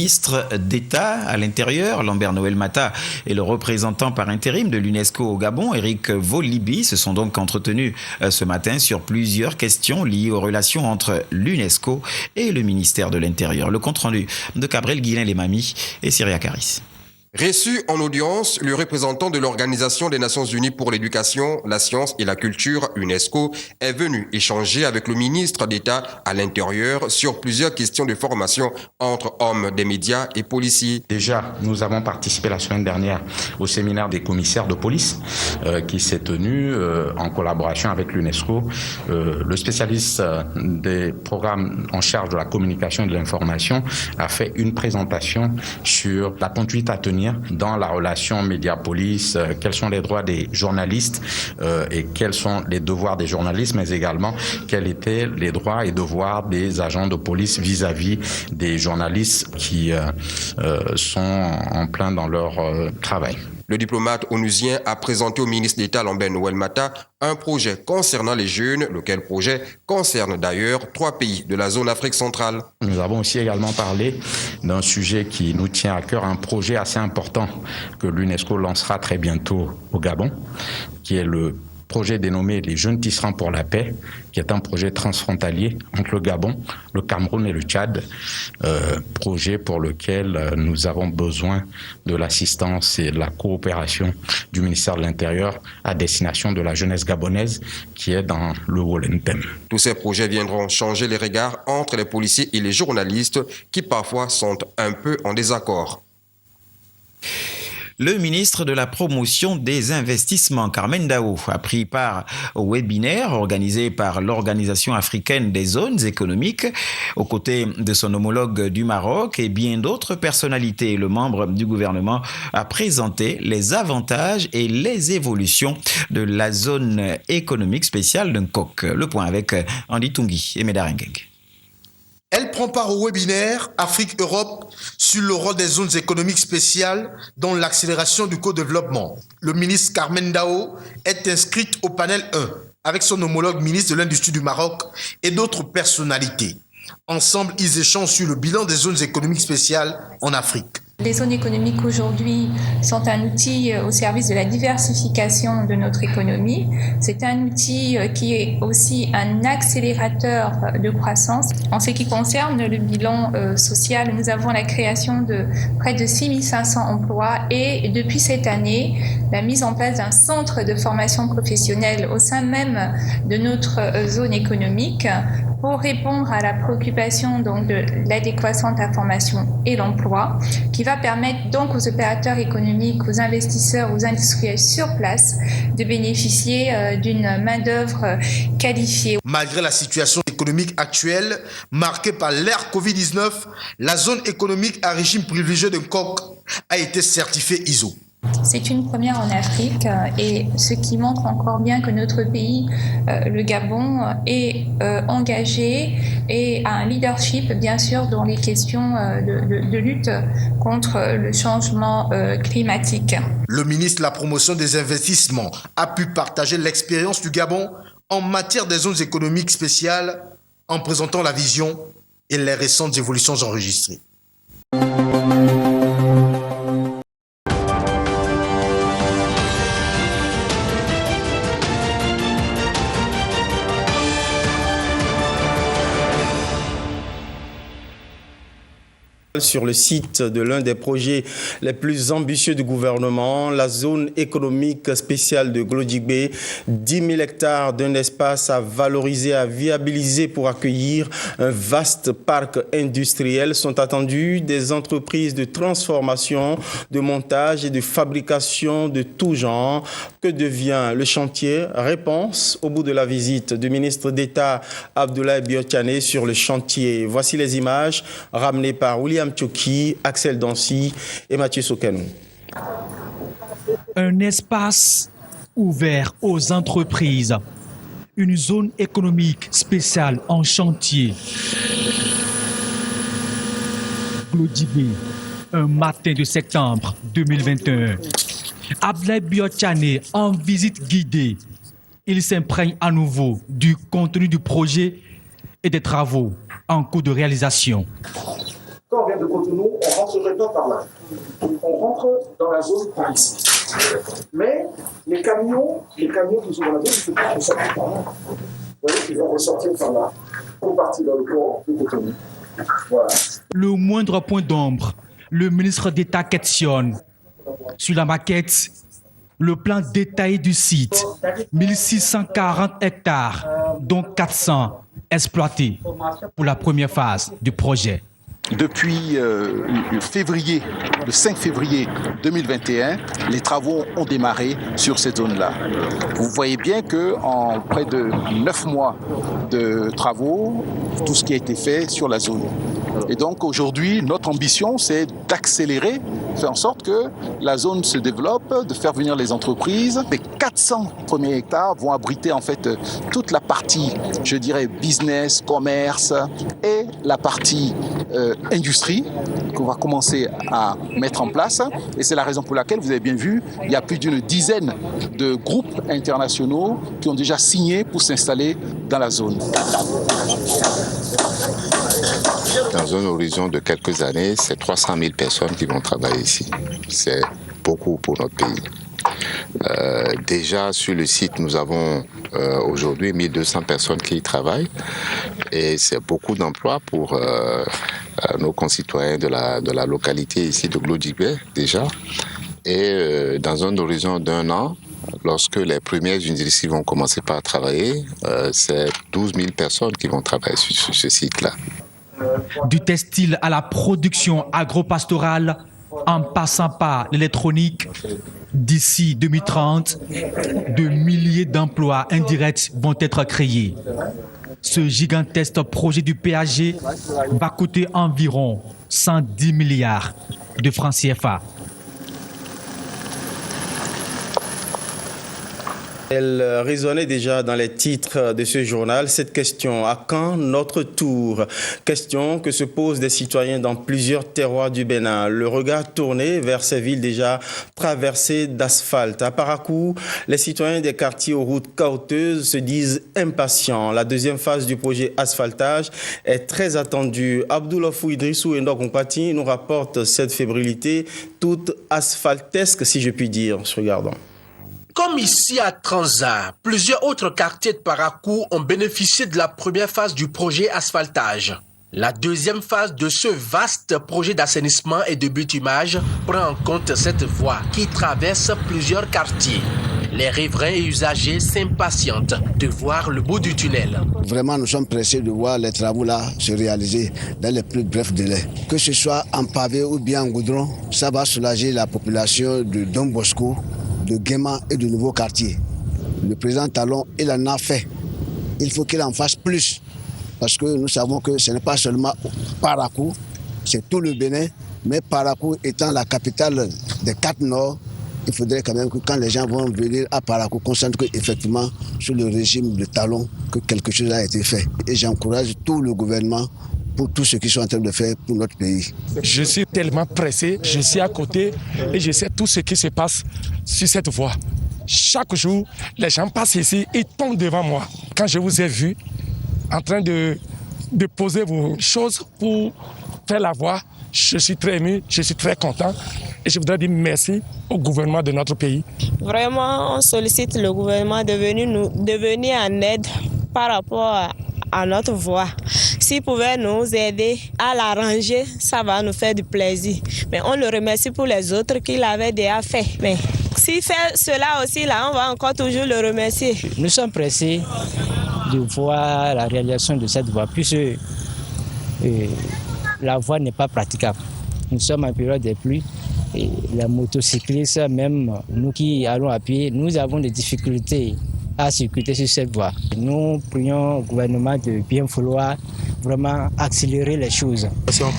ministre d'État à l'Intérieur, Lambert Noël Mata, et le représentant par intérim de l'UNESCO au Gabon, Eric Volibi, se sont donc entretenus ce matin sur plusieurs questions liées aux relations entre l'UNESCO et le ministère de l'Intérieur. Le compte-rendu de Cabrel Guillain-Lemami et Syria Caris. Reçu en audience, le représentant de l'Organisation des Nations Unies pour l'éducation, la science et la culture, UNESCO, est venu échanger avec le ministre d'État à l'Intérieur sur plusieurs questions de formation entre hommes des médias et policiers. Déjà, nous avons participé la semaine dernière au séminaire des commissaires de police qui s'est tenu en collaboration avec l'UNESCO. Le spécialiste des programmes en charge de la communication et de l'information a fait une présentation sur la conduite à tenir dans la relation média-police, quels sont les droits des journalistes et quels sont les devoirs des journalistes, mais également quels étaient les droits et devoirs des agents de police vis-à-vis des journalistes qui sont en plein dans leur travail. Le diplomate onusien a présenté au ministre d'État Lambert Noël Mata un projet concernant les jeunes, lequel projet concerne d'ailleurs 3 pays de la zone Afrique centrale. Nous avons aussi également parlé d'un sujet qui nous tient à cœur, un projet assez important que l'UNESCO lancera très bientôt au Gabon, qui est le projet dénommé Les Jeunes Tisserands pour la Paix, qui est un projet transfrontalier entre le Gabon, le Cameroun et le Tchad, projet pour lequel nous avons besoin de l'assistance et de la coopération du ministère de l'Intérieur à destination de la jeunesse gabonaise qui est dans le Wolentem. Tous ces projets viendront changer les regards entre les policiers et les journalistes qui parfois sont un peu en désaccord. Le ministre de la Promotion des Investissements, Carmen Dao, a pris part au webinaire organisé par l'Organisation africaine des zones économiques, aux côtés de son homologue du Maroc et bien d'autres personnalités. Le membre du gouvernement a présenté les avantages et les évolutions de la zone économique spéciale d'un COC. Le point avec Andy Tungi et Medarengeng. Elle prend part au webinaire Afrique-Europe sur le rôle des zones économiques spéciales dans l'accélération du co-développement. Le ministre Carmen Dao est inscrite au panel 1 avec son homologue ministre de l'Industrie du Maroc et d'autres personnalités. Ensemble, ils échangent sur le bilan des zones économiques spéciales en Afrique. Les zones économiques aujourd'hui sont un outil au service de la diversification de notre économie. C'est un outil qui est aussi un accélérateur de croissance. En ce qui concerne le bilan social, nous avons la création de près de 6500 emplois et depuis cette année, la mise en place d'un centre de formation professionnelle au sein même de notre zone économique pour répondre à la préoccupation donc de l'adéquation de la formation et l'emploi, qui va permettre donc aux opérateurs économiques, aux investisseurs, aux industriels sur place de bénéficier d'une main-d'œuvre qualifiée. Malgré la situation économique actuelle, marquée par l'ère Covid-19, la zone économique à régime privilégié d'un COC a été certifiée ISO. C'est une première en Afrique et ce qui montre encore bien que notre pays, le Gabon, est engagé et a un leadership bien sûr dans les questions de lutte contre le changement climatique. Le ministre de la Promotion des Investissements a pu partager l'expérience du Gabon en matière des zones économiques spéciales en présentant la vision et les récentes évolutions enregistrées. Sur le site de l'un des projets les plus ambitieux du gouvernement, la zone économique spéciale de Glodjigbe, 10 000 hectares d'un espace à valoriser, à viabiliser pour accueillir un vaste parc industriel sont attendus des entreprises de transformation, de montage et de fabrication de tout genre. Que devient le chantier? Réponse au bout de la visite du ministre d'État Abdoulaye Biotchane sur le chantier. Voici les images ramenées par William Tchoki, Axel Dancy et Mathieu Sokanou. Un espace ouvert aux entreprises, une zone économique spéciale en chantier. Glodjigbe, un matin de septembre 2021. Abdoulaye Biotchane en visite guidée. Il s'imprègne à nouveau du contenu du projet et des travaux en cours de réalisation. Quand on vient de Cotonou, on rentre maintenant par là. On rentre dans la zone par ici. Mais les camions qui sont dans la zone, il ne faut pas ressortir par là. Vous voyez qu'ils vont ressortir par là pour partir dans le port de Cotonou. Voilà. Le moindre point d'ombre, le ministre d'État questionne. Sur la maquette, le plan détaillé du site, 1640 hectares, dont 400 exploités pour la première phase du projet. Depuis le 5 février 2021, les travaux ont démarré sur cette zone-là. Vous voyez bien qu'en près de 9 mois de travaux, tout ce qui a été fait sur la zone. Et donc aujourd'hui, notre ambition, c'est d'accélérer, faire en sorte que la zone se développe, de faire venir les entreprises. Les 400 premiers hectares vont abriter en fait toute la partie, je dirais, business, commerce et la partie industrie qu'on va commencer à mettre en place. Et c'est la raison pour laquelle, vous avez bien vu, il y a plus d'une dizaine de groupes internationaux qui ont déjà signé pour s'installer dans la zone. Dans un horizon de quelques années, c'est 300 000 personnes qui vont travailler ici. C'est beaucoup pour notre pays. Déjà sur le site, nous avons aujourd'hui 1200 personnes qui y travaillent et c'est beaucoup d'emplois pour nos concitoyens de la localité ici de Glodjibé déjà. Et dans un horizon d'1 an, lorsque les premières industries vont commencer par travailler, c'est 12 000 personnes qui vont travailler sur ce site-là. Du textile à la production agro-pastorale, en passant par l'électronique, d'ici 2030, de milliers d'emplois indirects vont être créés. Ce gigantesque projet du PAG va coûter environ 110 milliards de francs CFA. Elle résonnait déjà dans les titres de ce journal, cette question: à quand notre tour? Question que se posent des citoyens dans plusieurs terroirs du Bénin. Le regard tourné vers ces villes déjà traversées d'asphalte. À Parakou, les citoyens des quartiers aux routes caouteuses se disent impatients. La deuxième phase du projet asphaltage est très attendue. Abdoulafou Idrissou et Ndokompati nous rapportent cette fébrilité toute asphaltesque, si je puis dire. Regardons. Comme ici à Transat, plusieurs autres quartiers de Parakou ont bénéficié de la première phase du projet asphaltage. La deuxième phase de ce vaste projet d'assainissement et de bitumage prend en compte cette voie qui traverse plusieurs quartiers. Les riverains et usagers s'impatientent de voir le bout du tunnel. Vraiment, nous sommes pressés de voir les travaux là se réaliser dans les plus brefs délais. Que ce soit en pavé ou bien en goudron, ça va soulager la population de Don Bosco, de Guéma et de nouveaux quartiers. Le président Talon, il en a fait. Il faut qu'il en fasse plus. Parce que nous savons que ce n'est pas seulement Parakou, c'est tout le Bénin. Mais Parakou étant la capitale des 4 Nord, il faudrait quand même que quand les gens vont venir à Parakou, concentrent effectivement sur le régime de Talon, que quelque chose a été fait. Et j'encourage tout le gouvernement pour tout ce qu'ils sont en train de faire pour notre pays. Je suis tellement pressé, je suis à côté et je sais tout ce qui se passe sur cette voie. Chaque jour, les gens passent ici, ils tombent devant moi. Quand je vous ai vu en train de poser vos choses pour faire la voie, je suis très ému, je suis très content et je voudrais dire merci au gouvernement de notre pays. Vraiment, on sollicite le gouvernement de venir en aide par rapport à notre voie. S'il pouvait nous aider à l'arranger, ça va nous faire du plaisir. Mais on le remercie pour les autres qu'il avait déjà fait. Mais s'il fait cela aussi, là, on va encore toujours le remercier. Nous sommes pressés de voir la réalisation de cette voie, puisque la voie n'est pas praticable. Nous sommes en période de pluie. Et les motocyclistes, même nous qui allons à pied, nous avons des difficultés à circuler sur cette voie. Nous prions au gouvernement de bien vouloir vraiment accélérer les choses. Si on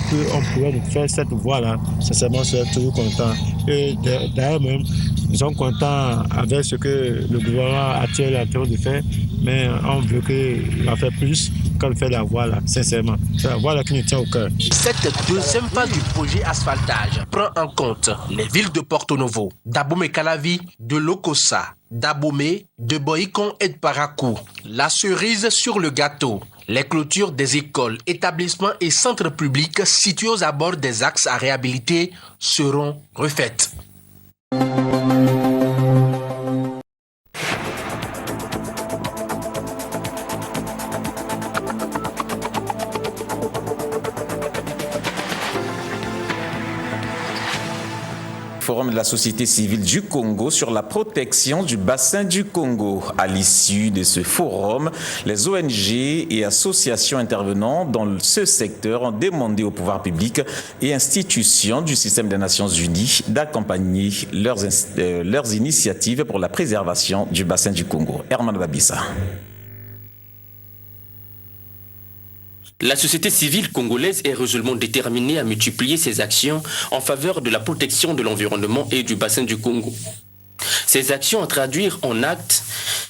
pourrait faire cette voie-là, sincèrement, on serait toujours content. Et d'ailleurs même, nous sommes contents avec ce que le gouvernement actuel est en train de faire, mais on veut qu'il en fait plus qu'on fait la voie-là, sincèrement. C'est la voie-là qui nous tient au cœur. Cette deuxième phase du projet asphaltage prend en compte les villes de Porto Novo, d'Abomey-Calavi, de Lokossa d'Abomey, de Boïcon et de Parakou. La cerise sur le gâteau. Les clôtures des écoles, établissements et centres publics situés aux abords des axes à réhabiliter seront refaites. Forum de la société civile du Congo sur la protection du bassin du Congo. À l'issue de ce forum, les ONG et associations intervenant dans ce secteur ont demandé au pouvoir public et institutions du système des Nations Unies d'accompagner leurs initiatives pour la préservation du bassin du Congo. Herman Babissa. La société civile congolaise est résolument déterminée à multiplier ses actions en faveur de la protection de l'environnement et du bassin du Congo. Ces actions à traduire en actes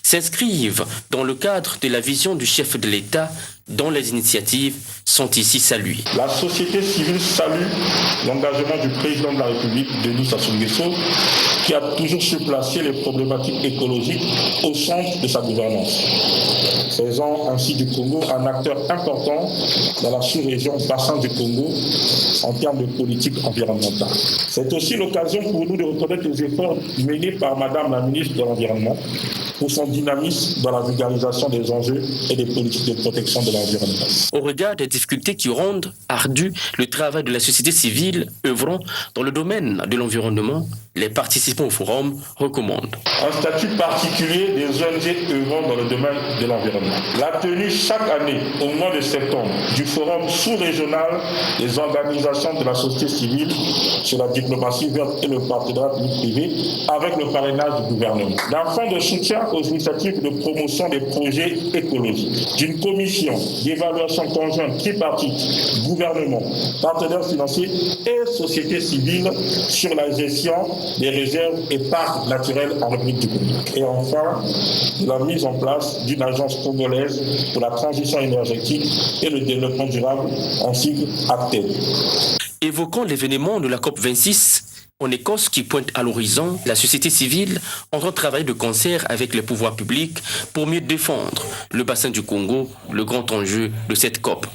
s'inscrivent dans le cadre de la vision du chef de l'État dont les initiatives sont ici saluées. La société civile salue l'engagement du président de la République, Denis Sassou Nguesso, qui a toujours su placer les problématiques écologiques au centre de sa gouvernance, faisant ainsi du Congo un acteur important dans la sous-région bassin du Congo en termes de politique environnementale. C'est aussi l'occasion pour nous de reconnaître les efforts menés par Madame la ministre de l'Environnement pour son dynamisme dans la vulgarisation des enjeux et des politiques de protection de l'environnement. Au regard des difficultés qui rendent ardu le travail de la société civile œuvrant dans le domaine de l'environnement, les participants au forum recommandent un statut particulier des ONG œuvrant dans le domaine de l'environnement. La tenue chaque année, au mois de septembre, du forum sous-régional des organisations de la société civile sur la diplomatie verte et le partenariat public-privé avec le parrainage du gouvernement. D'un fonds de soutien aux initiatives de promotion des projets écologiques. D'une commission d'évaluation conjointe tripartite, gouvernement, partenaires financiers et société civile sur la gestion des réserves et parcs naturels en République du Congo. Et enfin, la mise en place d'une agence congolaise pour la transition énergétique et le développement durable, en sigle ACTED. Évoquant l'événement de la COP26 en Écosse qui pointe à l'horizon, la société civile entend travailler de concert avec les pouvoirs publics pour mieux défendre le bassin du Congo, le grand enjeu de cette COP.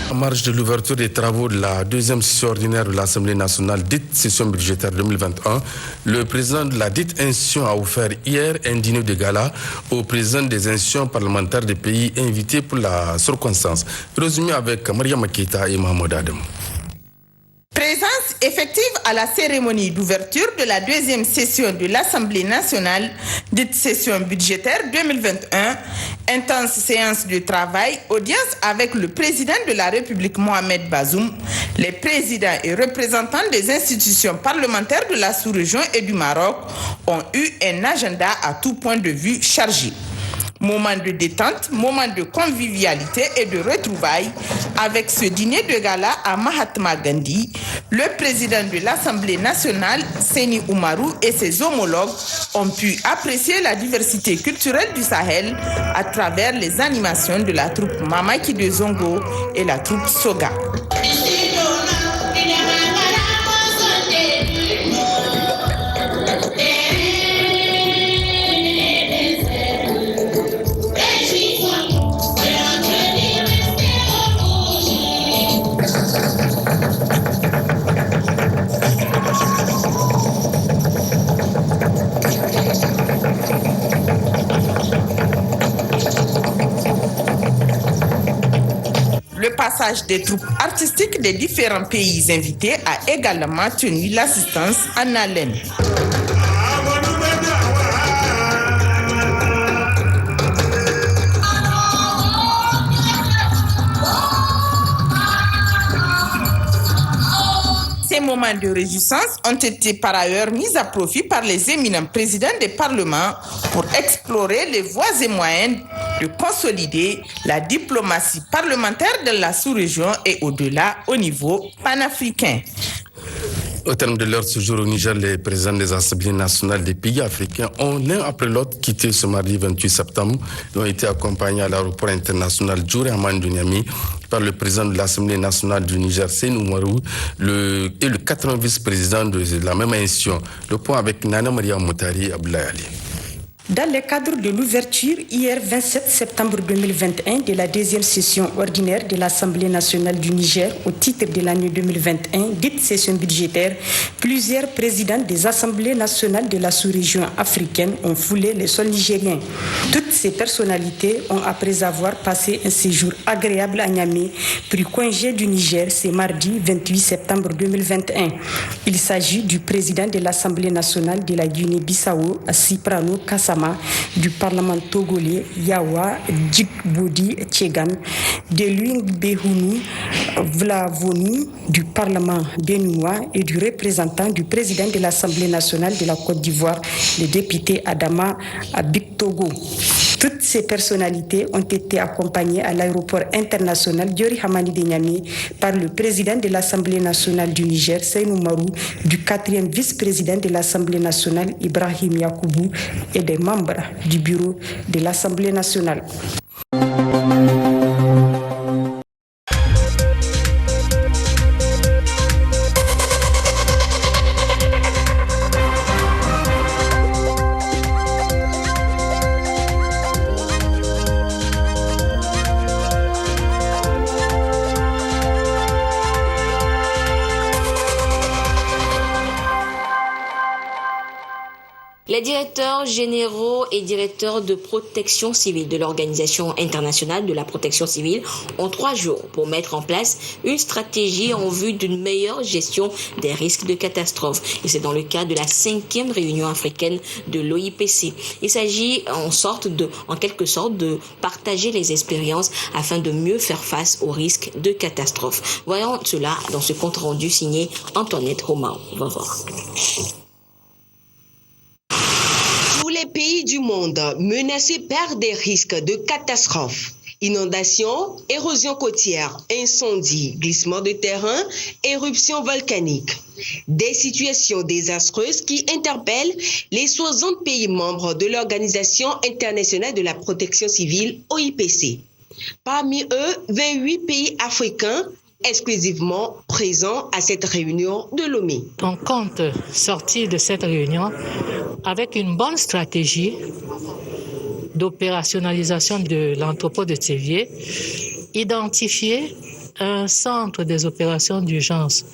En marge de l'ouverture des travaux de la deuxième session ordinaire de l'Assemblée nationale, dite session budgétaire 2021, le président de la dite institution a offert hier un dîner de gala aux présidents des institutions parlementaires des pays invités pour la circonstance. Résumé avec Maria Maketa et Mahmoud Adam. Présence effective à la cérémonie d'ouverture de la deuxième session de l'Assemblée nationale, dite session budgétaire 2021, intense séance de travail, audience avec le président de la République Mohamed Bazoum, les présidents et représentants des institutions parlementaires de la sous-région et du Maroc ont eu un agenda à tout point de vue chargé. Moment de détente, moment de convivialité et de retrouvailles avec ce dîner de gala à Mahatma Gandhi, le président de l'Assemblée nationale, Séni Oumarou, et ses homologues ont pu apprécier la diversité culturelle du Sahel à travers les animations de la troupe Mamaki de Zongo et la troupe Soga. Le passage des troupes artistiques des différents pays invités a également tenu l'assistance en haleine. Ces moments de réjouissance ont été par ailleurs mis à profit par les éminents présidents des parlements pour explorer les voies et moyens de consolider la diplomatie parlementaire de la sous-région et au-delà au niveau panafricain. Au terme de leur séjour au Niger, les présidents des assemblées nationales des pays africains ont l'un après l'autre quitté ce mardi 28 septembre. Ils ont été accompagnés à l'aéroport international Djouri Hamani de Niamey par le président de l'Assemblée nationale du Niger, Seynou Oumarou, et le 80 vice-présidents de la même institution. Le point avec Nana Maria Moutari Abdoulaye Ali. Dans le cadre de l'ouverture, hier 27 septembre 2021, de la deuxième session ordinaire de l'Assemblée nationale du Niger au titre de l'année 2021, dite session budgétaire, plusieurs présidents des assemblées nationales de la sous-région africaine ont foulé le sol nigérien. Toutes ces personnalités ont, après avoir passé un séjour agréable à Niamey, pris congé du Niger ce mardi 28 septembre 2021. Il s'agit du président de l'Assemblée nationale de la Guinée-Bissau, Siprano Kassama, du Parlement togolais Yawa Djigbodi Tchegan, de Luing Behounou Vlavoni du Parlement béninois et du représentant du président de l'Assemblée nationale de la Côte d'Ivoire, le député Adama Abiktogo. Toutes ces personnalités ont été accompagnées à l'aéroport international Djouri Hamani de Niamey par le président de l'Assemblée nationale du Niger, Seynou Oumarou, du 4e vice-président de l'Assemblée nationale, Ibrahim Yakoubou, et des membres du bureau de l'Assemblée nationale. Les directeurs généraux et directeurs de protection civile de l'Organisation internationale de la protection civile ont 3 jours pour mettre en place une stratégie en vue d'une meilleure gestion des risques de catastrophe. Et c'est dans le cadre de la 5e réunion africaine de l'OIPC. Il s'agit en quelque sorte de partager les expériences afin de mieux faire face aux risques de catastrophe. Voyons cela dans ce compte rendu signé Antoinette Romain. On va voir. Tous les pays du monde menacés par des risques de catastrophes, inondations, érosion côtière, incendies, glissements de terrain, éruptions volcaniques. Des situations désastreuses qui interpellent les 60 pays membres de l'Organisation internationale de la protection civile, OIPC. Parmi eux, 28 pays africains exclusivement présents à cette réunion de Lomé. On compte sortir de cette réunion avec une bonne stratégie d'opérationnalisation de l'entrepôt de Tsévié, identifier un centre des opérations d'urgence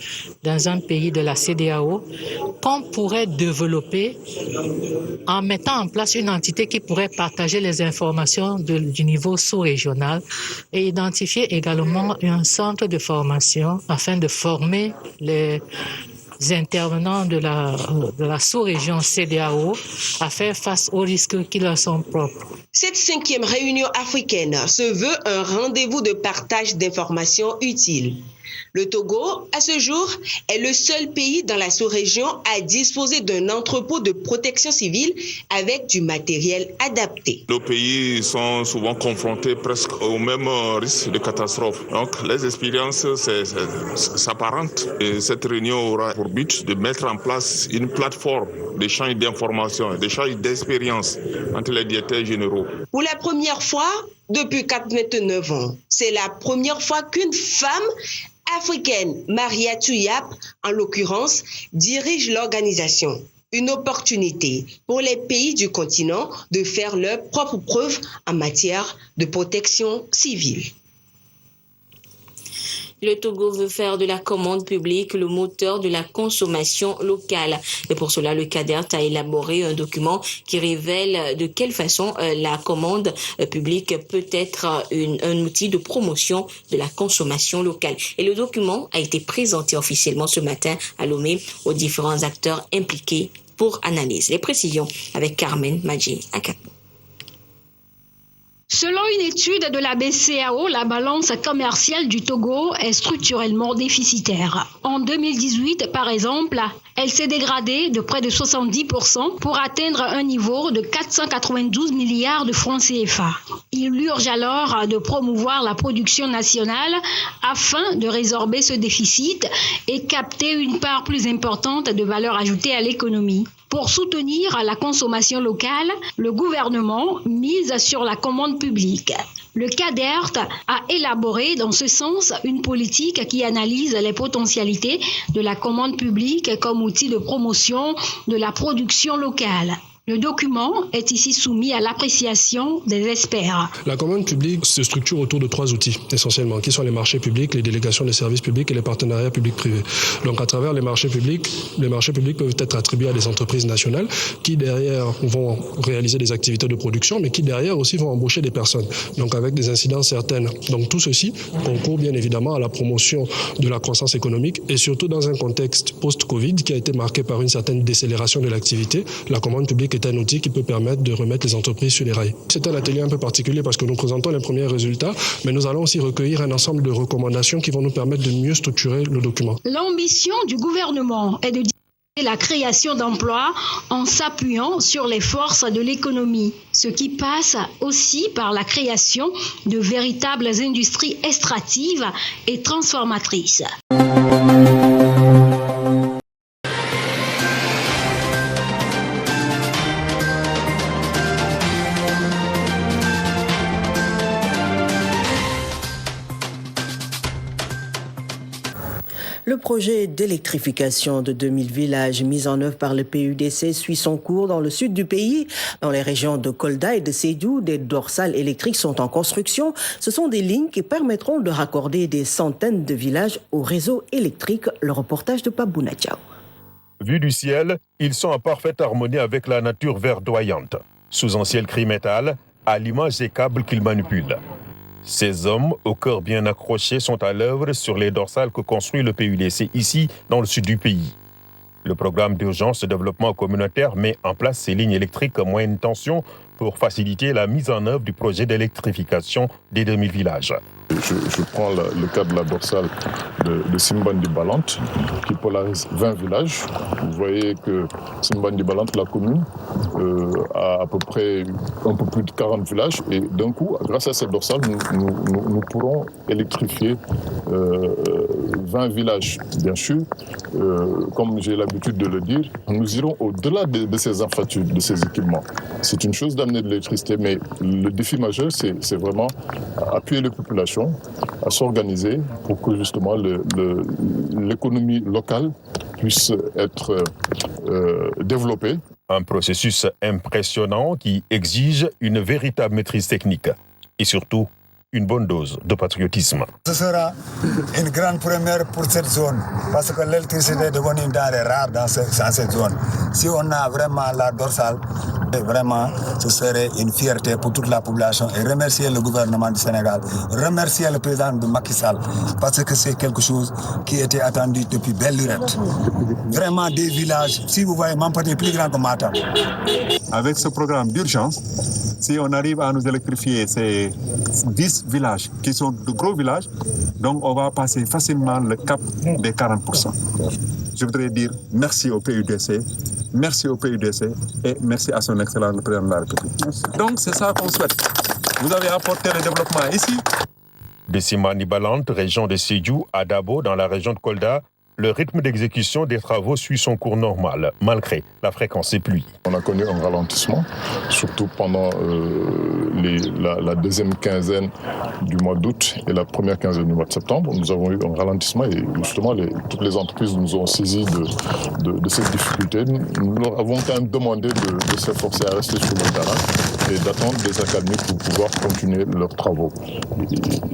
dans un pays de la CEDEAO qu'on pourrait développer en mettant en place une entité qui pourrait partager les informations du niveau sous-régional et identifier également un centre de formation afin de former les intervenants de la sous-région CEDEAO à faire face aux risques qui leur sont propres. Cette 5e réunion africaine se veut un rendez-vous de partage d'informations utiles. Le Togo, à ce jour, est le seul pays dans la sous-région à disposer d'un entrepôt de protection civile avec du matériel adapté. Nos pays sont souvent confrontés presque au même risque de catastrophe. Donc, les expériences s'apparentent. Et cette réunion aura pour but de mettre en place une plateforme d'échange d'informations, d'échange d'expériences entre les directeurs généraux. Pour la première fois depuis 29 ans, c'est la première fois qu'une femme africaine, Maria Tuyap, en l'occurrence, dirige l'organisation. Une opportunité pour les pays du continent de faire leurs propres preuves en matière de protection civile. Le Togo veut faire de la commande publique le moteur de la consommation locale. Et pour cela, le CADERT a élaboré un document qui révèle de quelle façon la commande publique peut être un outil de promotion de la consommation locale. Et le document a été présenté officiellement ce matin à Lomé aux différents acteurs impliqués pour analyse. Les précisions avec Carmen Madji Akapo. Selon une étude de la BCEAO, la balance commerciale du Togo est structurellement déficitaire. En 2018, par exemple, elle s'est dégradée de près de 70% pour atteindre un niveau de 492 milliards de francs CFA. Il urge alors de promouvoir la production nationale afin de résorber ce déficit et capter une part plus importante de valeur ajoutée à l'économie. Pour soutenir la consommation locale, le gouvernement mise sur la commande publique. Le CADERT a élaboré dans ce sens une politique qui analyse les potentialités de la commande publique comme outil de promotion de la production locale. Le document est ici soumis à l'appréciation des experts. La commande publique se structure autour de 3 outils essentiellement, qui sont les marchés publics, les délégations des services publics et les partenariats publics-privés. Donc à travers les marchés publics peuvent être attribués à des entreprises nationales qui derrière vont réaliser des activités de production, mais qui derrière aussi vont embaucher des personnes, donc avec des incidences certaines. Donc tout ceci concourt bien évidemment à la promotion de la croissance économique et surtout dans un contexte post-Covid qui a été marqué par une certaine décélération de l'activité. La commande publique est un outil qui peut permettre de remettre les entreprises sur les rails. C'est un atelier un peu particulier parce que nous présentons les premiers résultats, mais nous allons aussi recueillir un ensemble de recommandations qui vont nous permettre de mieux structurer le document. L'ambition du gouvernement est de la création d'emplois en s'appuyant sur les forces de l'économie, ce qui passe aussi par la création de véritables industries extractives et transformatrices. Le projet d'électrification de 2000 villages mis en œuvre par le PUDC suit son cours dans le sud du pays. Dans les régions de Kolda et de Sédhiou, des dorsales électriques sont en construction. Ce sont des lignes qui permettront de raccorder des centaines de villages au réseau électrique. Le reportage de Pabouna Diaw. Vus du ciel, ils sont en parfaite harmonie avec la nature verdoyante. Sous un ciel gris métal, à l'image des câbles qu'ils manipulent. Ces hommes, au cœur bien accroché, sont à l'œuvre sur les dorsales que construit le PUDC ici, dans le sud du pays. Le programme d'urgence de développement communautaire met en place ces lignes électriques à moyenne tension pour faciliter la mise en œuvre du projet d'électrification des 2000 villages. Je prends le cas de la dorsale de Simbandi Balante qui polarise 20 villages. Vous voyez que Simbandi Balante, la commune, a à peu près un peu plus de 40 villages. Et d'un coup, grâce à cette dorsale, nous pourrons électrifier 20 villages. Bien sûr, comme j'ai l'habitude de le dire, nous irons au-delà de ces infrastructures, de ces équipements. C'est une chose d'amener de l'électricité, mais le défi majeur, c'est vraiment appuyer les populations à s'organiser pour que justement l'économie locale puisse être développée. Un processus impressionnant qui exige une véritable maîtrise technique et surtout une bonne dose de patriotisme. Ce sera une grande première pour cette zone parce que l'électricité est devenue une denrée rare dans cette zone. Si on a vraiment la dorsale, vraiment, ce serait une fierté pour toute la population et remercier le gouvernement du Sénégal, remercier le président de Macky Sall parce que c'est quelque chose qui était attendu depuis belle lurette. Vraiment des villages, si vous voyez, Mampati est plus grand que Matam. Avec ce programme d'urgence, si on arrive à nous électrifier ces 10 villages qui sont de gros villages, donc on va passer facilement le cap des 40%. Je voudrais dire merci au PUDC et merci à son excellence le président de la République. Donc c'est ça qu'on souhaite. Vous avez apporté le développement ici. De Simbandi Balante, région de Sédhiou, à Dabo, dans la région de Kolda, le rythme d'exécution des travaux suit son cours normal, malgré la fréquence des pluies. On a connu un ralentissement, surtout pendant la deuxième quinzaine du mois d'août et la première quinzaine du mois de septembre. Nous avons eu un ralentissement et justement toutes les entreprises nous ont saisi de cette difficulté. Nous leur avons quand même demandé de s'efforcer à rester sur le terrain et d'attendre des académies pour pouvoir continuer leurs travaux.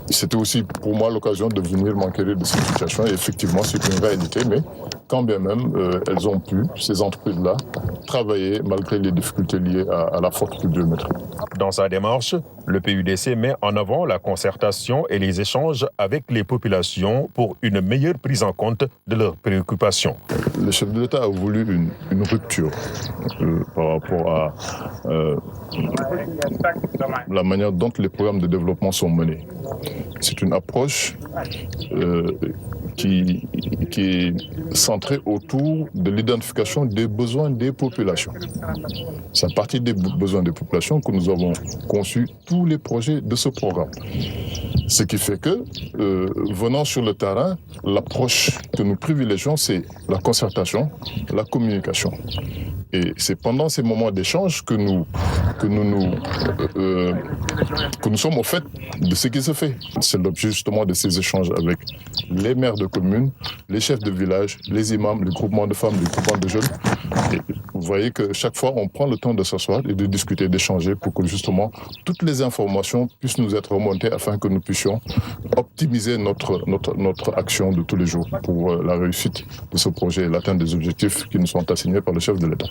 C'était aussi pour moi l'occasion de venir m'enquérir de cette situation et effectivement c'est une réalité, mais quand bien même elles ont pu, ces entreprises-là, travailler malgré les difficultés liées à la forte pluviométrie. Dans sa démarche, le PUDC met en avant la concertation et les échanges avec les populations pour une meilleure prise en compte de leurs préoccupations. Le chef de l'État a voulu une rupture par rapport à la manière dont les programmes de développement sont menés. C'est une approche qui est centrée autour de l'identification des besoins des populations. C'est à partir des besoins des populations que nous avons conçu tous les projets de ce programme. Ce qui fait que, venant sur le terrain, l'approche que nous privilégions, c'est la concertation, la communication. Et c'est pendant ces moments d'échange que nous sommes au fait de ce qui se fait. C'est l'objet justement de ces échanges avec les maires de communes, les chefs de village, les imams, les groupements de femmes, les groupements de jeunes. Et vous voyez que chaque fois, on prend le temps de s'asseoir et de discuter, d'échanger pour que justement toutes les informations puissent nous être remontées afin que nous puissions optimiser notre action de tous les jours pour la réussite de ce projet et l'atteinte des objectifs qui nous sont assignés par le chef de l'État.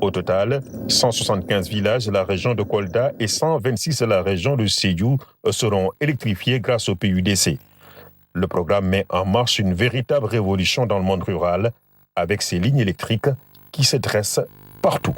Au total, 175 villages de la région de Kolda et 126 de la région de Sédhiou seront électrifiés grâce au PUDC. Le programme met en marche une véritable révolution dans le monde rural avec ses lignes électriques qui se dressent partout.